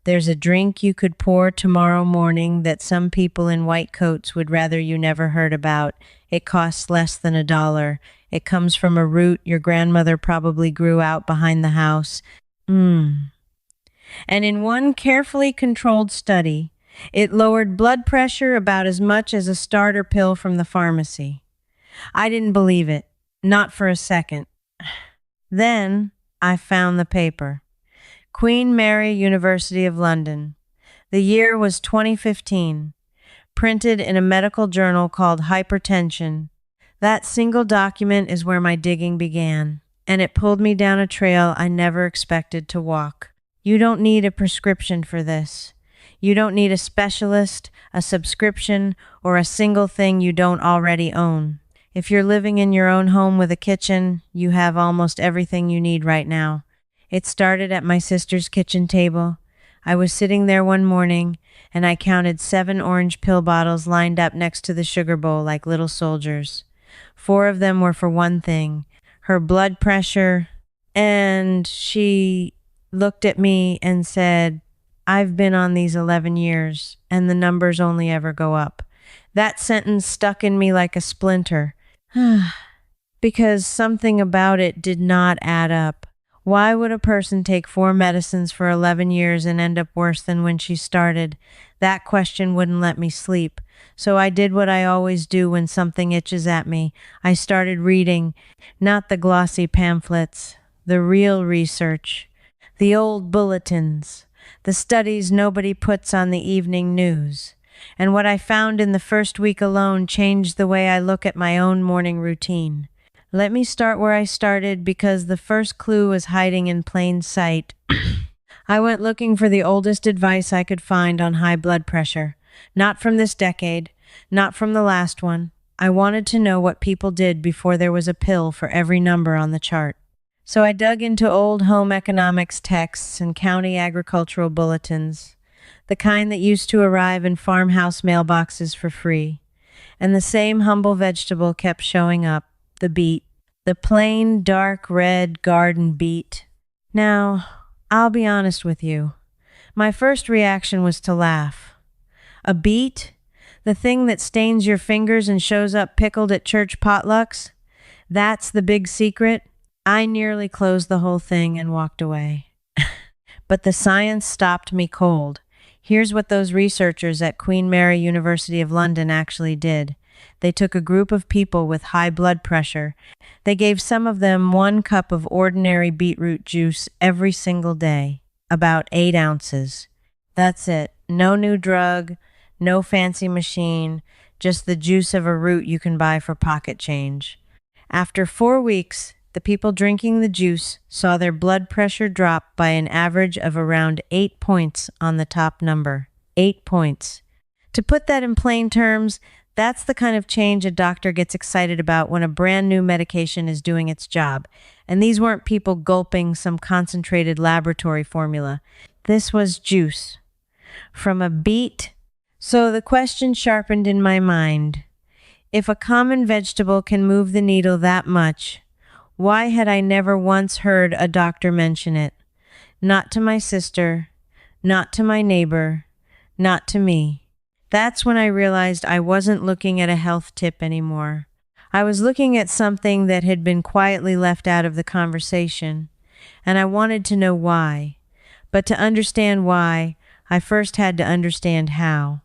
There's a drink you could pour tomorrow morning that some people in white coats would rather you never heard about. It costs less than $1. It comes from a root your grandmother probably grew out behind the house. Mmm. And in one carefully controlled study, it lowered blood pressure about as much as a starter pill from the pharmacy. I didn't believe it, not for a second. Then I found the paper. Queen Mary, University of London. The year was 2015, printed in a medical journal called Hypertension. That single document is where my digging began, and it pulled me down a trail I never expected to walk. You don't need a prescription for this. You don't need a specialist, a subscription, or a single thing you don't already own. If you're living in your own home with a kitchen, you have almost everything you need right now. It started at my sister's kitchen table. I was sitting there one morning, and I counted 7 orange pill bottles lined up next to the sugar bowl like little soldiers. 4 of them were for one thing, her blood pressure, and she looked at me and said, "I've been on these 11 years, and the numbers only ever go up." That sentence stuck in me like a splinter, because something about it did not add up. Why would a person take 4 medicines for 11 years and end up worse than when she started? That question wouldn't let me sleep. So I did what I always do when something itches at me. I started reading, not the glossy pamphlets, the real research, the old bulletins, the studies nobody puts on the evening news. And what I found in the first week alone changed the way I look at my own morning routine. Let me start where I started because the first clue was hiding in plain sight. I went looking for the oldest advice I could find on high blood pressure. Not from this decade, not from the last one. I wanted to know what people did before there was a pill for every number on the chart. So I dug into old home economics texts and county agricultural bulletins, the kind that used to arrive in farmhouse mailboxes for free. And the same humble vegetable kept showing up, the beet, the plain dark red garden beet. Now, I'll be honest with you. My first reaction was to laugh. A beet? The thing that stains your fingers and shows up pickled at church potlucks? That's the big secret? I nearly closed the whole thing and walked away. But the science stopped me cold. Here's what those researchers at Queen Mary, University of London actually did. They took a group of people with high blood pressure. They gave some of them 1 cup of ordinary beetroot juice every single day, about 8 ounces. That's it. No new drug, no fancy machine, just the juice of a root you can buy for pocket change. After 4 weeks, the people drinking the juice saw their blood pressure drop by an average of around 8 points on the top number. 8 points. To put that in plain terms, that's the kind of change a doctor gets excited about when a brand new medication is doing its job. And these weren't people gulping some concentrated laboratory formula. This was juice from a beet. So the question sharpened in my mind. If a common vegetable can move the needle that much, why had I never once heard a doctor mention it? Not to my sister, not to my neighbor, not to me. That's when I realized I wasn't looking at a health tip anymore. I was looking at something that had been quietly left out of the conversation, and I wanted to know why. But to understand why, I first had to understand how.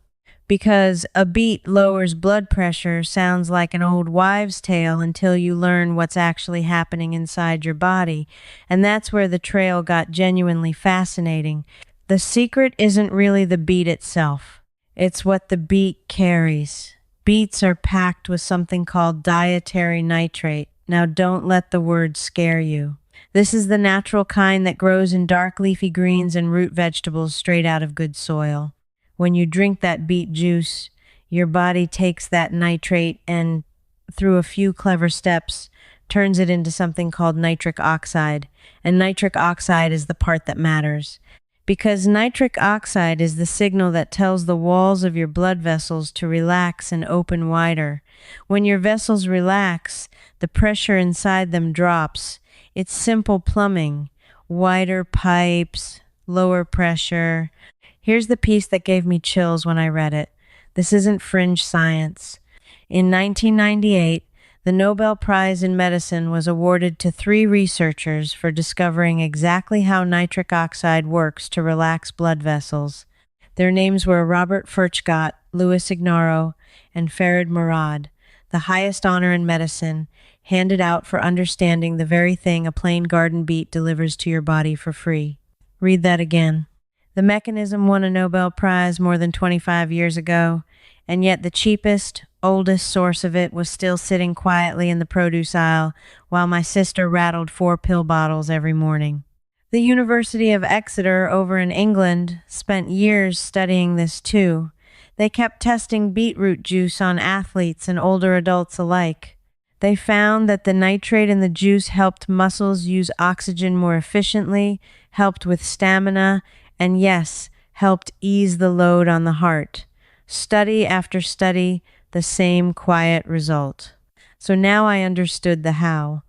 Because a beet lowers blood pressure sounds like an old wives' tale until you learn what's actually happening inside your body, and that's where the trail got genuinely fascinating. The secret isn't really the beet itself. It's what the beet carries. Beets are packed with something called dietary nitrate. Now don't let the word scare you. This is the natural kind that grows in dark leafy greens and root vegetables straight out of good soil. When you drink that beet juice, your body takes that nitrate and, through a few clever steps, turns it into something called nitric oxide. And nitric oxide is the part that matters. Because nitric oxide is the signal that tells the walls of your blood vessels to relax and open wider. When your vessels relax, the pressure inside them drops. It's simple plumbing. Wider pipes, lower pressure. Here's the piece that gave me chills when I read it. This isn't fringe science. In 1998, the Nobel Prize in Medicine was awarded to three researchers for discovering exactly how nitric oxide works to relax blood vessels. Their names were Robert Furchtgott, Louis Ignarro, and Farid Murad, the highest honor in medicine, handed out for understanding the very thing a plain garden beet delivers to your body for free. Read that again. The mechanism won a Nobel Prize more than 25 years ago, and yet the cheapest, oldest source of it was still sitting quietly in the produce aisle while my sister rattled 4 pill bottles every morning. The University of Exeter over in England spent years studying this too. They kept testing beetroot juice on athletes and older adults alike. They found that the nitrate in the juice helped muscles use oxygen more efficiently, helped with stamina, and yes, helped ease the load on the heart. Study after study, the same quiet result. So now I understood the how.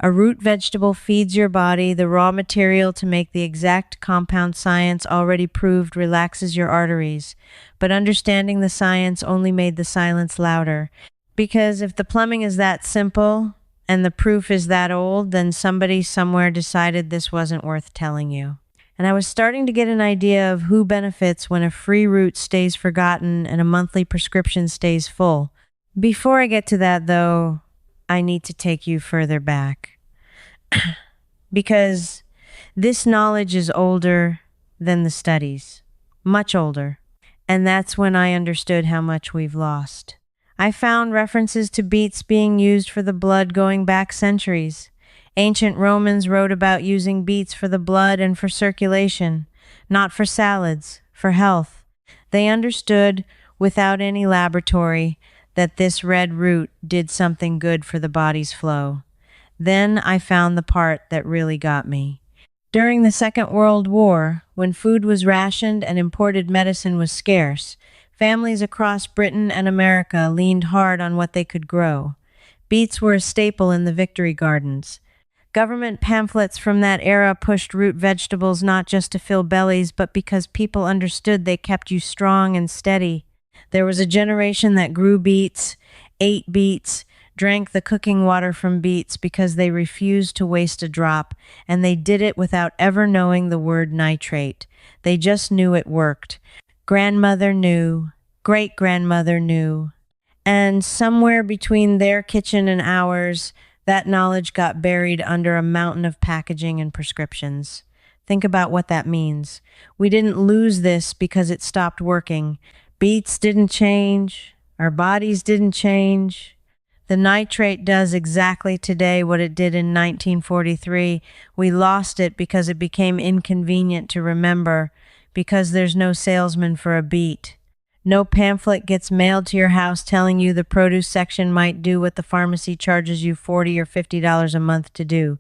A root vegetable feeds your body the raw material to make the exact compound science already proved relaxes your arteries. But understanding the science only made the silence louder. Because if the plumbing is that simple and the proof is that old, then somebody somewhere decided this wasn't worth telling you. And I was starting to get an idea of who benefits when a free root stays forgotten and a monthly prescription stays full. Before I get to that, though, I need to take you further back. Because this knowledge is older than the studies. Much older. And that's when I understood how much we've lost. I found references to beets being used for the blood going back centuries. Ancient Romans wrote about using beets for the blood and for circulation, not for salads, for health. They understood, without any laboratory, that this red root did something good for the body's flow. Then I found the part that really got me. During the Second World War, when food was rationed and imported medicine was scarce, families across Britain and America leaned hard on what they could grow. Beets were a staple in the victory gardens. Government pamphlets from that era pushed root vegetables not just to fill bellies, but because people understood they kept you strong and steady. There was a generation that grew beets, ate beets, drank the cooking water from beets because they refused to waste a drop, and they did it without ever knowing the word nitrate. They just knew it worked. Grandmother knew, great-grandmother knew, and somewhere between their kitchen and ours, that knowledge got buried under a mountain of packaging and prescriptions. Think about what that means. We didn't lose this because it stopped working. Beets didn't change. Our bodies didn't change. The nitrate does exactly today what it did in 1943. We lost it because it became inconvenient to remember, because there's no salesman for a beet. No pamphlet gets mailed to your house telling you the produce section might do what the pharmacy charges you $40 or $50 a month to do.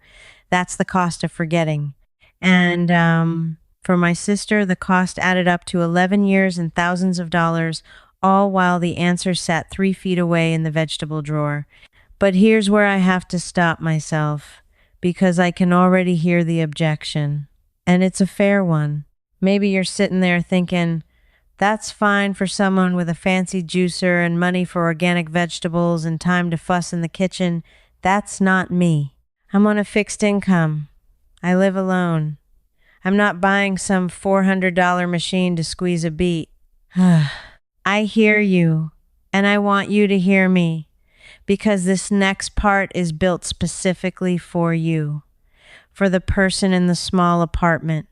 That's the cost of forgetting. And for my sister, the cost added up to 11 years and thousands of dollars, all while the answer sat 3 feet away in the vegetable drawer. But here's where I have to stop myself, because I can already hear the objection. And it's a fair one. Maybe you're sitting there thinking, that's fine for someone with a fancy juicer and money for organic vegetables and time to fuss in the kitchen. That's not me. I'm on a fixed income. I live alone. I'm not buying some $400 machine to squeeze a beet. I hear you, and I want you to hear me, because this next part is built specifically for you, for the person in the small apartment,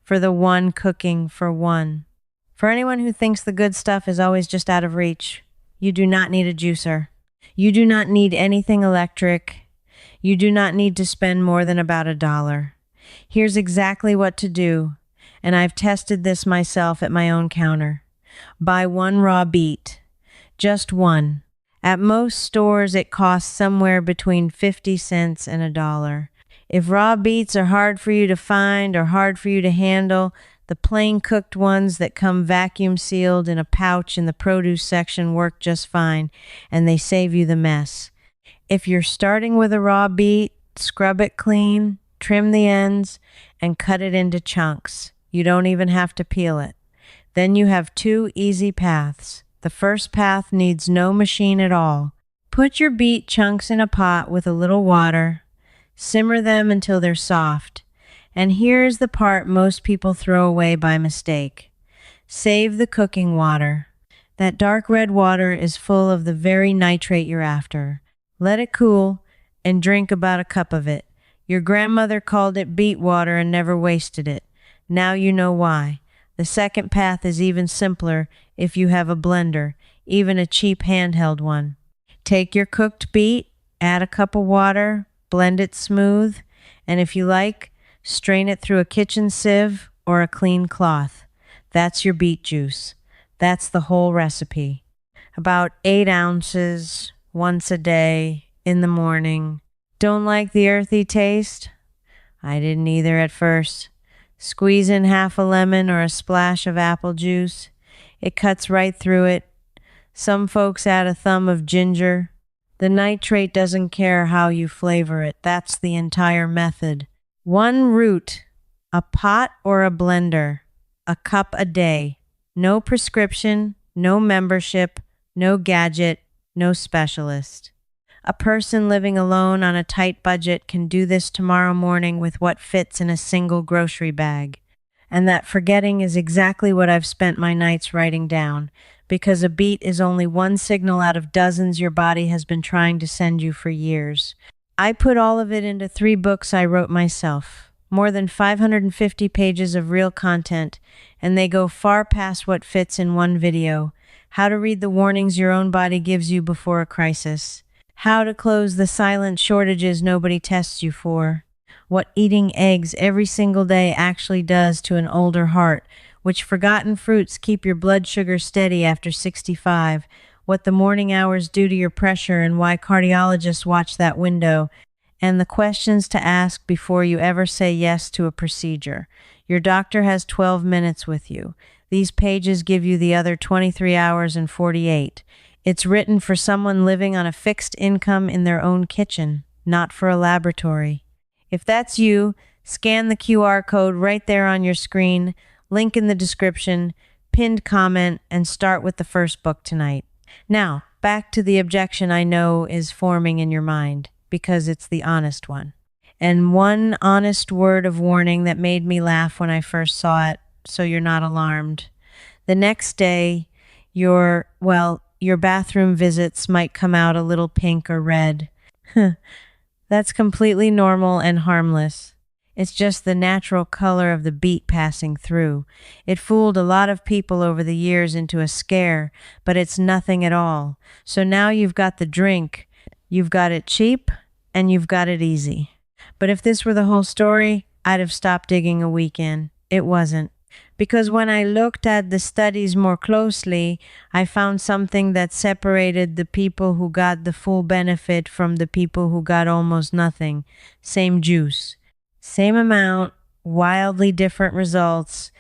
for the one cooking for one. For anyone who thinks the good stuff is always just out of reach, you do not need a juicer. You do not need anything electric. You do not need to spend more than about $1. Here's exactly what to do, and I've tested this myself at my own counter. Buy 1 raw beet. Just 1. At most stores, it costs somewhere between 50 cents and $1. If raw beets are hard for you to find or hard for you to handle, the plain cooked ones that come vacuum sealed in a pouch in the produce section work just fine, and they save you the mess. If you're starting with a raw beet, scrub it clean, trim the ends, and cut it into chunks. You don't even have to peel it. Then you have two easy paths. The first path needs no machine at all. Put your beet chunks in a pot with a little water. Simmer them until they're soft. And here's the part most people throw away by mistake. Save the cooking water. That dark red water is full of the very nitrate you're after. Let it cool and drink about a cup of it. Your grandmother called it beet water and never wasted it. Now you know why. The second path is even simpler if you have a blender, even a cheap handheld one. Take your cooked beet, add a cup of water, blend it smooth, and if you like, strain it through a kitchen sieve or a clean cloth. That's your beet juice. That's the whole recipe. About 8 ounces, once a day, in the morning. Don't like the earthy taste? I didn't either at first. Squeeze in half a lemon or a splash of apple juice. It cuts right through it. Some folks add a thumb of ginger. The nitrate doesn't care how you flavor it. That's the entire method. One root, a pot or a blender, a cup a day. No prescription, no membership, no gadget, no specialist. A person living alone on a tight budget can do this tomorrow morning with what fits in a single grocery bag. And that forgetting is exactly what I've spent my nights writing down, because a beet is only one signal out of dozens your body has been trying to send you for years. I put all of it into 3 books I wrote myself, more than 550 pages of real content, and they go far past what fits in one video. How to read the warnings your own body gives you before a crisis. How to close the silent shortages nobody tests you for. What eating eggs every single day actually does to an older heart. Which forgotten fruits keep your blood sugar steady after 65. What the morning hours do to your pressure and why cardiologists watch that window. And the questions to ask before you ever say yes to a procedure. Your doctor has 12 minutes with you. These pages give you the other 23 hours and 48. It's written for someone living on a fixed income in their own kitchen, not for a laboratory. If that's you, scan the QR code right there on your screen, link in the description, pinned comment, and start with the first book tonight. Now, back to the objection I know is forming in your mind, because it's the honest one. And one honest word of warning that made me laugh when I first saw it, so you're not alarmed. The next day, your bathroom visits might come out a little pink or red. That's completely normal and harmless. It's just the natural color of the beet passing through. It fooled a lot of people over the years into a scare, but it's nothing at all. So now you've got the drink, you've got it cheap, and you've got it easy. But if this were the whole story, I'd have stopped digging a week in. It wasn't. Because when I looked at the studies more closely, I found something that separated the people who got the full benefit from the people who got almost nothing. Same juice. Same amount, wildly different results,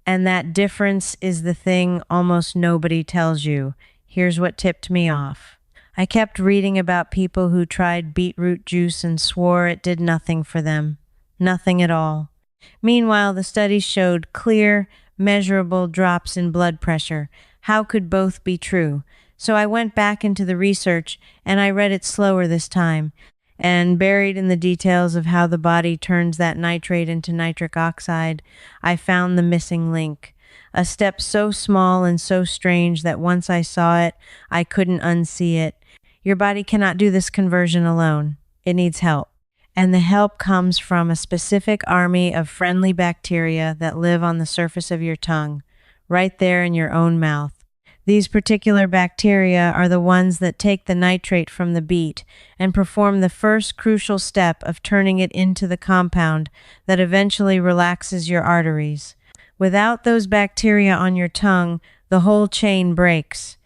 and that difference is the thing almost nobody tells you. Here's what tipped me off. I kept reading about people who tried beetroot juice and swore it did nothing for them. Nothing at all. Meanwhile, the studies showed clear, measurable drops in blood pressure. How could both be true? So I went back into the research, and I read it slower this time. And buried in the details of how the body turns that nitrate into nitric oxide, I found the missing link. A step so small and so strange that once I saw it, I couldn't unsee it. Your body cannot do this conversion alone. It needs help. And the help comes from a specific army of friendly bacteria that live on the surface of your tongue, right there in your own mouth. These particular bacteria are the ones that take the nitrate from the beet and perform the first crucial step of turning it into the compound that eventually relaxes your arteries. Without those bacteria on your tongue, the whole chain breaks.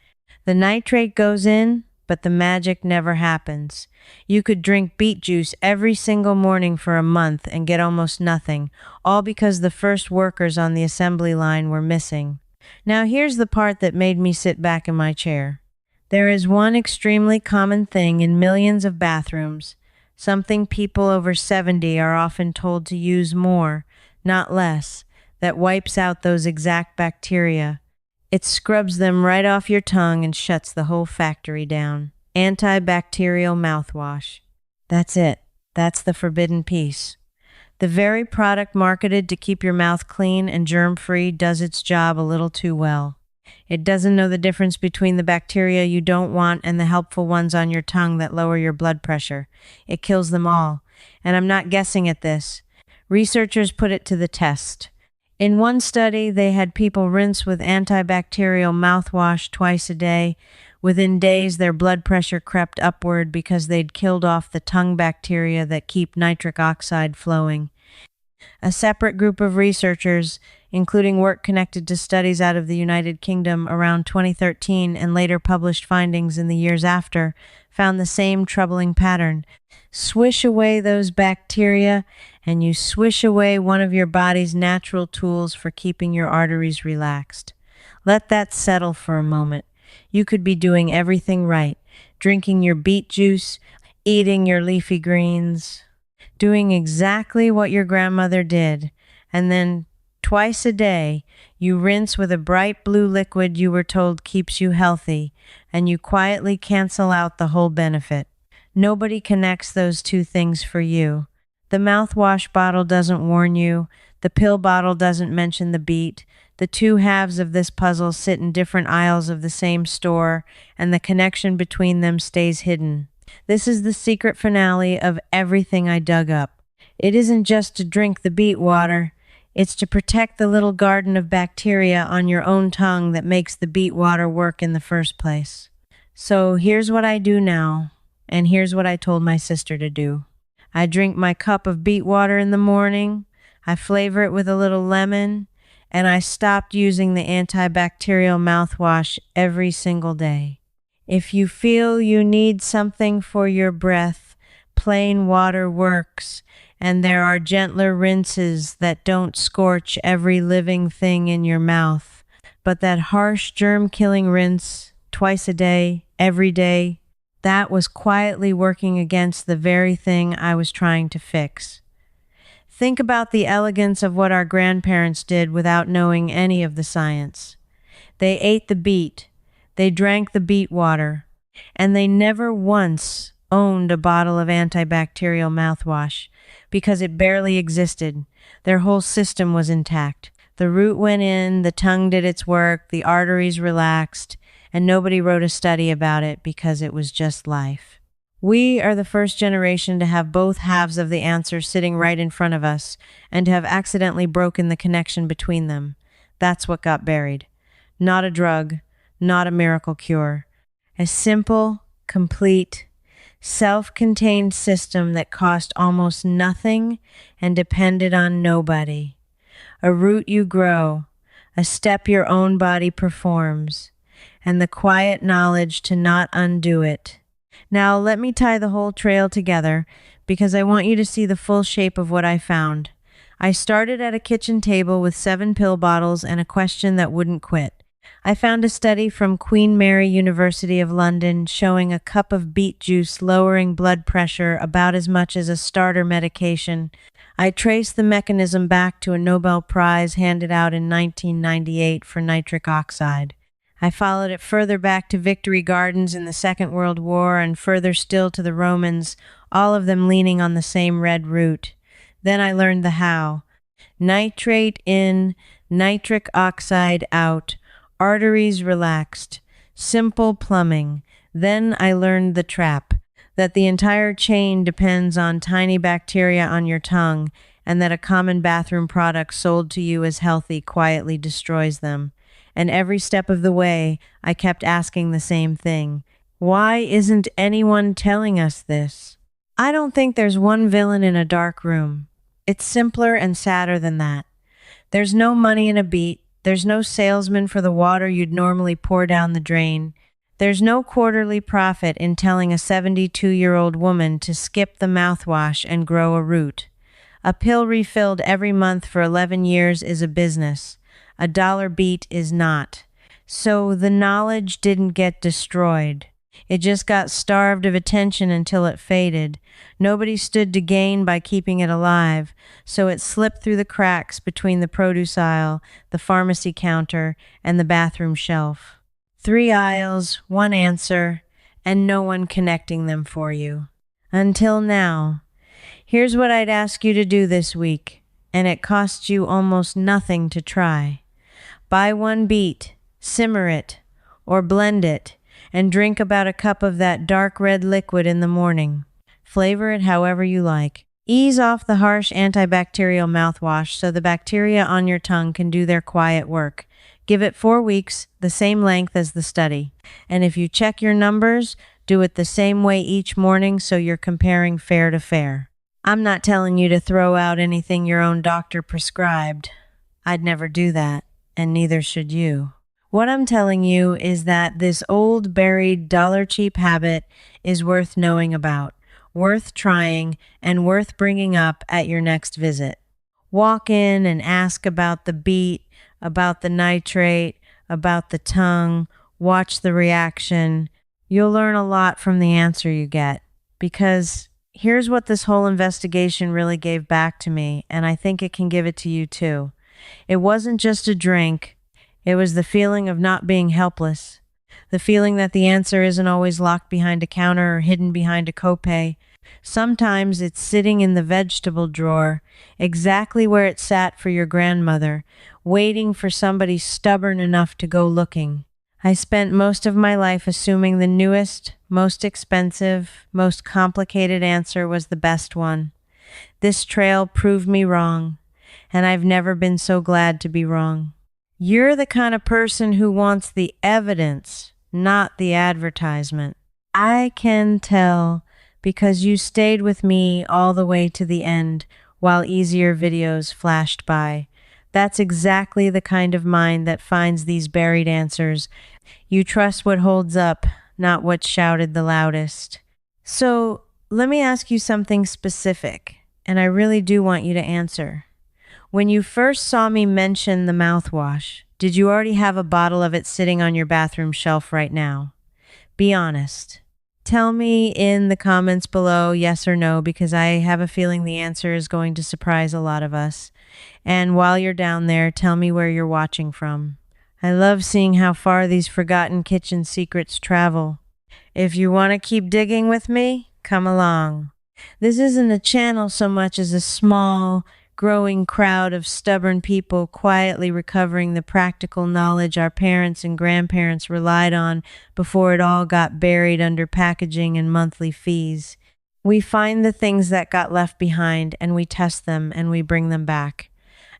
The nitrate goes in, but the magic never happens. You could drink beet juice every single morning for a month and get almost nothing, all because the first workers on the assembly line were missing. Now here's the part that made me sit back in my chair. There is one extremely common thing in millions of bathrooms, something people over 70 are often told to use more, not less. that wipes out those exact bacteria. It scrubs them right off your tongue and shuts the whole factory down. Antibacterial mouthwash. That's it. That's the forbidden piece. The very product marketed to keep your mouth clean and germ-free does its job a little too well. It doesn't know the difference between the bacteria you don't want and the helpful ones on your tongue that lower your blood pressure. It kills them all. And I'm not guessing at this. Researchers put it to the test. In one study, they had people rinse with antibacterial mouthwash twice a day. Within days, their blood pressure crept upward because they'd killed off the tongue bacteria that keep nitric oxide flowing. A separate group of researchers, including work connected to studies out of the United Kingdom around 2013 and later published findings in the years after, found the same troubling pattern. Swish away those bacteria, and you swish away one of your body's natural tools for keeping your arteries relaxed. Let that settle for a moment. You could be doing everything right, drinking your beet juice, eating your leafy greens, doing exactly what your grandmother did, and then twice a day you rinse with a bright blue liquid you were told keeps you healthy, and you quietly cancel out the whole benefit. Nobody connects those two things for you. The mouthwash bottle doesn't warn you. The pill bottle doesn't mention the beet. The two halves of this puzzle sit in different aisles of the same store, and the connection between them stays hidden. This is the secret finale of everything I dug up. It isn't just to drink the beet water. It's to protect the little garden of bacteria on your own tongue that makes the beet water work in the first place. So here's what I do now, and here's what I told my sister to do. I drink my cup of beet water in the morning, I flavor it with a little lemon, and I stopped using the antibacterial mouthwash every single day. If you feel you need something for your breath, plain water works, and there are gentler rinses that don't scorch every living thing in your mouth. But that harsh germ-killing rinse, twice a day, every day, that was quietly working against the very thing I was trying to fix. Think about the elegance of what our grandparents did without knowing any of the science. They ate the beet, they drank the beet water, and they never once owned a bottle of antibacterial mouthwash because it barely existed. Their whole system was intact. The root went in, the tongue did its work, the arteries relaxed, and nobody wrote a study about it because it was just life. We are the first generation to have both halves of the answer sitting right in front of us and to have accidentally broken the connection between them. That's what got buried. Not a drug, not a miracle cure. A simple, complete, self-contained system that cost almost nothing and depended on nobody. A root you grow, a step your own body performs, and the quiet knowledge to not undo it. Now let me tie the whole trail together because I want you to see the full shape of what I found. I started at a kitchen table with 7 pill bottles and a question that wouldn't quit. I found a study from Queen Mary University of London showing a cup of beet juice lowering blood pressure about as much as a starter medication. I traced the mechanism back to a Nobel Prize handed out in 1998 for nitric oxide. I followed it further back to Victory Gardens in the Second World War and further still to the Romans, all of them leaning on the same red root. Then I learned the how. Nitrate in, nitric oxide out, arteries relaxed, simple plumbing. Then I learned the trap, that the entire chain depends on tiny bacteria on your tongue and that a common bathroom product sold to you as healthy quietly destroys them. And every step of the way, I kept asking the same thing. Why isn't anyone telling us this? I don't think there's one villain in a dark room. It's simpler and sadder than that. There's no money in a beet. There's no salesman for the water you'd normally pour down the drain. There's no quarterly profit in telling a 72-year-old woman to skip the mouthwash and grow a root. A pill refilled every month for 11 years is a business. $1 beet is not. So the knowledge didn't get destroyed. It just got starved of attention until it faded. Nobody stood to gain by keeping it alive, so it slipped through the cracks between the produce aisle, the pharmacy counter, and the bathroom shelf. 3 aisles, 1 answer, and no one connecting them for you. Until now. Here's what I'd ask you to do this week, and it costs you almost nothing to try. Buy 1 beet, simmer it, or blend it, and drink about a cup of that dark red liquid in the morning. Flavor it however you like. Ease off the harsh antibacterial mouthwash so the bacteria on your tongue can do their quiet work. Give it 4 weeks, the same length as the study. And if you check your numbers, do it the same way each morning so you're comparing fair to fair. I'm not telling you to throw out anything your own doctor prescribed. I'd never do that, and neither should you. What I'm telling you is that this old, buried, dollar-cheap habit is worth knowing about, worth trying, and worth bringing up at your next visit. Walk in and ask about the beet, about the nitrate, about the tongue, watch the reaction. You'll learn a lot from the answer you get, because here's what this whole investigation really gave back to me, and I think it can give it to you too. It wasn't just a drink. It was the feeling of not being helpless, the feeling that the answer isn't always locked behind a counter or hidden behind a copay. Sometimes it's sitting in the vegetable drawer, exactly where it sat for your grandmother, waiting for somebody stubborn enough to go looking. I spent most of my life assuming the newest, most expensive, most complicated answer was the best one. This trail proved me wrong, and I've never been so glad to be wrong. You're the kind of person who wants the evidence, not the advertisement. I can tell because you stayed with me all the way to the end while easier videos flashed by. That's exactly the kind of mind that finds these buried answers. You trust what holds up, not what shouted the loudest. So let me ask you something specific, and I really do want you to answer. When you first saw me mention the mouthwash, did you already have a bottle of it sitting on your bathroom shelf right now? Be honest. Tell me in the comments below, yes or no, because I have a feeling the answer is going to surprise a lot of us. And while you're down there, tell me where you're watching from. I love seeing how far these forgotten kitchen secrets travel. If you want to keep digging with me, come along. This isn't a channel so much as a small, growing crowd of stubborn people quietly recovering the practical knowledge our parents and grandparents relied on before it all got buried under packaging and monthly fees. We find the things that got left behind and we test them and we bring them back.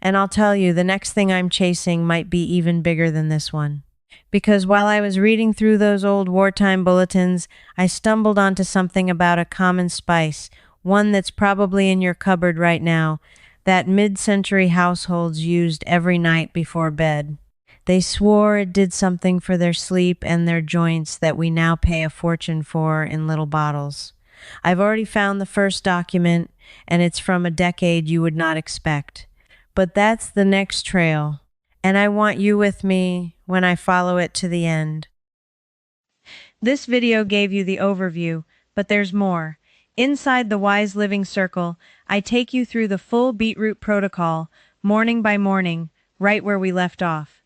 And I'll tell you, the next thing I'm chasing might be even bigger than this one. Because while I was reading through those old wartime bulletins, I stumbled onto something about a common spice, one that's probably in your cupboard right now, that mid-century households used every night before bed. They swore it did something for their sleep and their joints that we now pay a fortune for in little bottles. I've already found the first document, and it's from a decade you would not expect. But that's the next trail, and I want you with me when I follow it to the end. This video gave you the overview, but there's more. Inside the Wise Living Circle, I take you through the full beetroot protocol, morning by morning, right where we left off.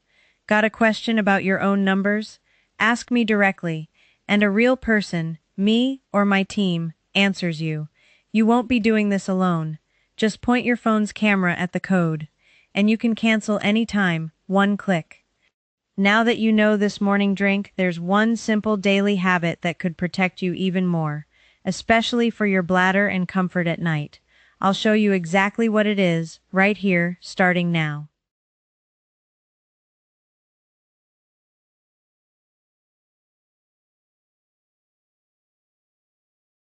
Got a question about your own numbers? Ask me directly, and a real person, me or my team, answers you. You won't be doing this alone. Just point your phone's camera at the code, and you can cancel anytime, 1 click. Now that you know this morning drink, there's one simple daily habit that could protect you even more, especially for your bladder and comfort at night. I'll show you exactly what it is, right here, starting now.